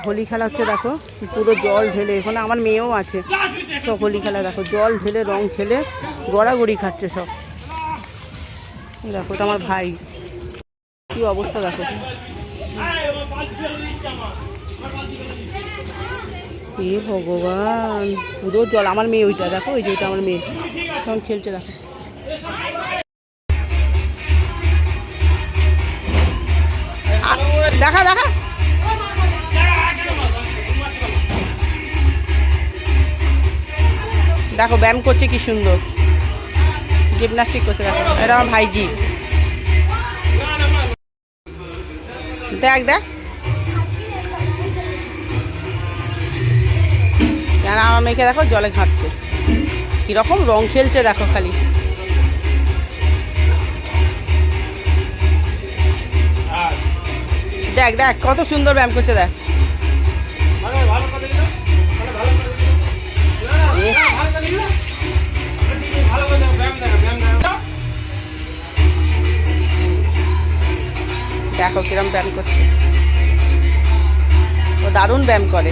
হোলি খেলা হচ্ছে দেখো, পুরো জল ঢেলে। এখানে আমার মেয়েও আছে, সব হোলি খেলা দেখো, জল ঢেলে রং খেলে গড়াগড়ি খাচ্ছে সব। দেখো এটা আমার ভাই, কি অবস্থা দেখো। এ ভগবান, পুরো জল। আমার মেয়ে ওইটা দেখো, ওই যে ওইটা আমার মেয়ে কেমন খেলছে দেখো। দেখা দেখা দেখো ব্যায়াম করছে কি সুন্দর, জিমনাস্টিক করছে দেখো। এটা আমার ভাইজি, দেখ দেখ কেন আমার মেয়েকে দেখো জলে ঘাঁটছে, কিরকম রং খেলছে দেখো খালি। দেখ দেখ কত সুন্দর ব্যায়াম করছে দেখ। দেখো কিরম ব্যায়াম করছে, ও দারুণ ব্যায়াম করে।